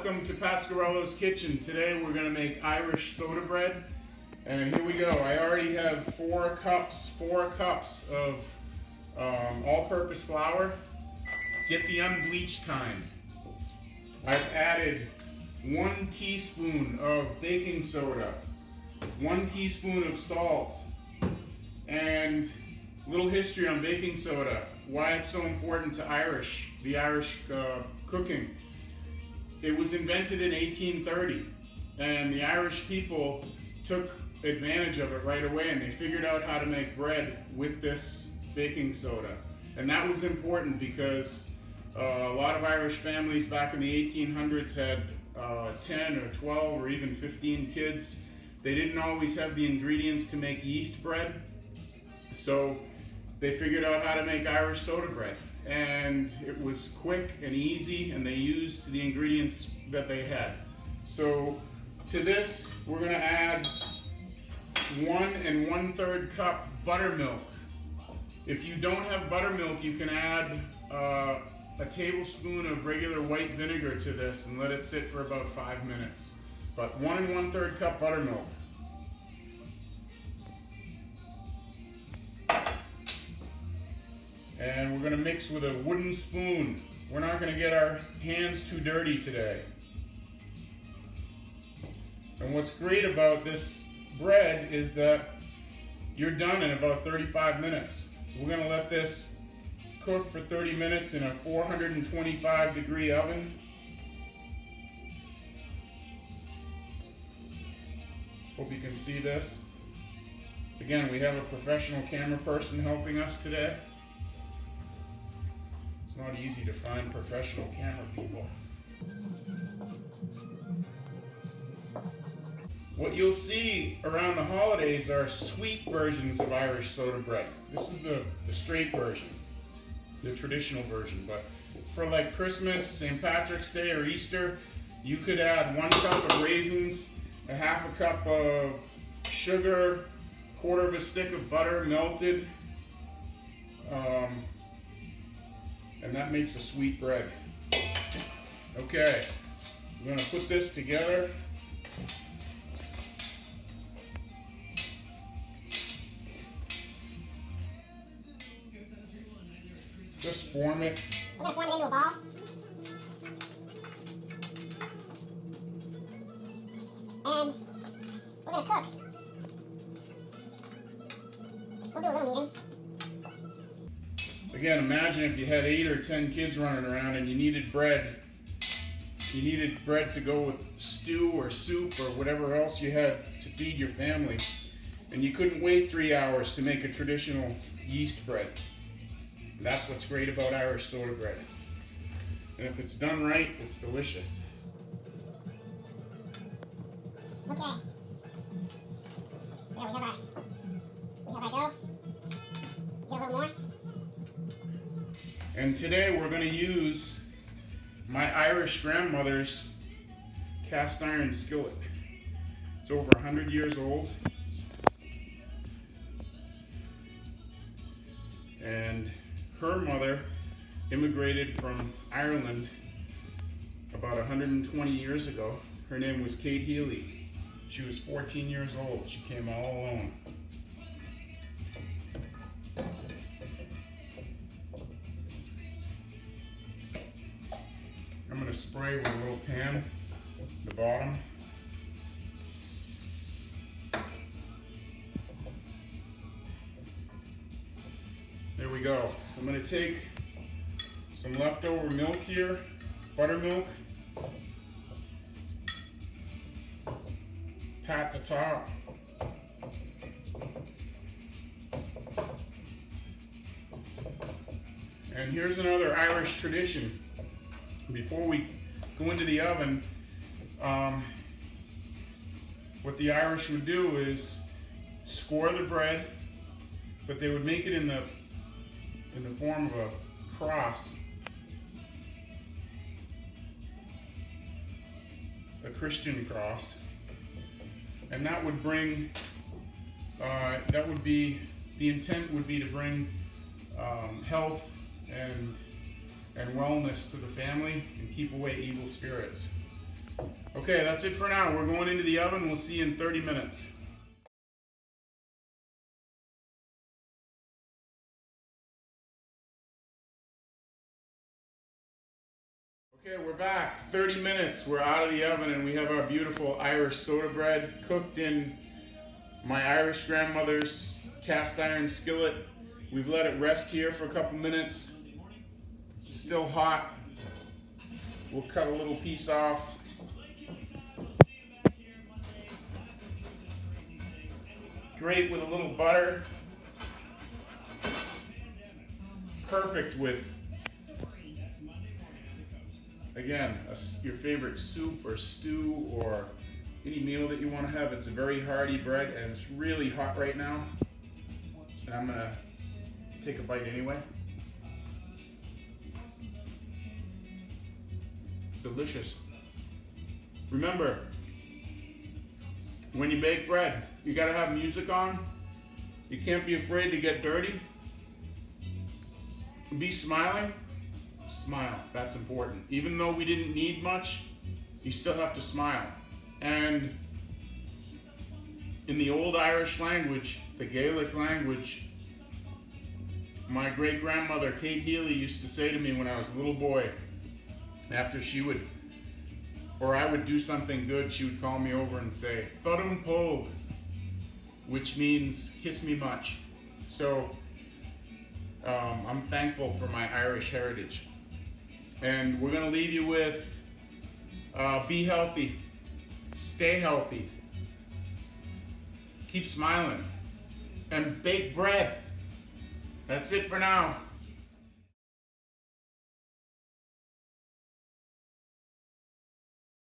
Welcome to Pasquarello's kitchen. Today we're going to make Irish soda bread. And here we go. I already have four cups of all-purpose flour. Get the unbleached kind. I've added 1 teaspoon of baking soda, 1 teaspoon of salt, and a little history on baking soda, why it's so important to the Irish cooking. It was invented in 1830, and the Irish people took advantage of it right away, and they figured out how to make bread with this baking soda. And that was important because a lot of Irish families back in the 1800s had 10 or 12 or even 15 kids. They didn't always have the ingredients to make yeast bread, so they figured out how to make Irish soda bread. And it was quick and easy, and they used the ingredients that they had. So to this, we're going to add 1 1/3 cup buttermilk. If you don't have buttermilk, you can add a tablespoon of regular white vinegar to this and let it sit for about 5 minutes. But 1 1/3 cup buttermilk. And we're going to mix with a wooden spoon. We're not going to get our hands too dirty today. And what's great about this bread is that you're done in about 35 minutes. We're going to let this cook for 30 minutes in a 425-degree oven. Hope you can see this. Again, we have a professional camera person helping us today. It's not easy to find professional camera people. What you'll see around the holidays are sweet versions of Irish soda bread. This is the straight version, the traditional version. But for like Christmas, St. Patrick's Day, or Easter, you could add 1 cup of raisins, a 1/2 cup of sugar, 1/4 of a stick of butter melted, and that makes a sweet bread. Okay, I'm going to put this together. Just form it. We're going to form it into a ball. And we're going to cook. We'll do a little kneading. Again, imagine if you had 8 or 10 kids running around and you needed bread. You needed bread to go with stew or soup or whatever else you had to feed your family. And you couldn't wait 3 hours to make a traditional yeast bread. That's what's great about Irish soda bread. And if it's done right, it's delicious. Okay. There we have our dough. Get a little more. And today we're going to use my Irish grandmother's cast iron skillet. It's over 100 years old. And her mother immigrated from Ireland about 120 years ago. Her name was Kate Healy. She was 14 years old. She came all alone. I'm going to spray with a little pan at the bottom. There we go. I'm going to take some leftover milk here, buttermilk, pat the top, and here's another Irish tradition. Before we go into the oven, what the Irish would do is score the bread, but they would make it in the form of a cross, a Christian cross, and that would bring, the intent would be to bring health and wellness to the family and keep away evil spirits. Okay, that's it for now. We're going into the oven. We'll see you in 30 minutes. Okay, we're back. 30 minutes. We're out of the oven and we have our beautiful Irish soda bread cooked in my Irish grandmother's cast iron skillet. We've let it rest here for a couple minutes. It's still hot. We'll cut a little piece off. Great with a little butter. Perfect with, again, your favorite soup or stew or any meal that you want to have. It's a very hearty bread and it's really hot right now. And I'm gonna take a bite anyway. Delicious. Remember, when you bake bread, you gotta have music on. You can't be afraid to get dirty. Be smiling. Smile, that's important. Even though we didn't need much, you still have to smile. And in the old Irish language, the Gaelic language, my great grandmother, Kate Healy, used to say to me when I was a little boy, after she would, or I would do something good, she would call me over and say, Thudum Pog, which means kiss me much. So I'm thankful for my Irish heritage. And we're gonna leave you with be healthy, stay healthy, keep smiling, and bake bread. That's it for now.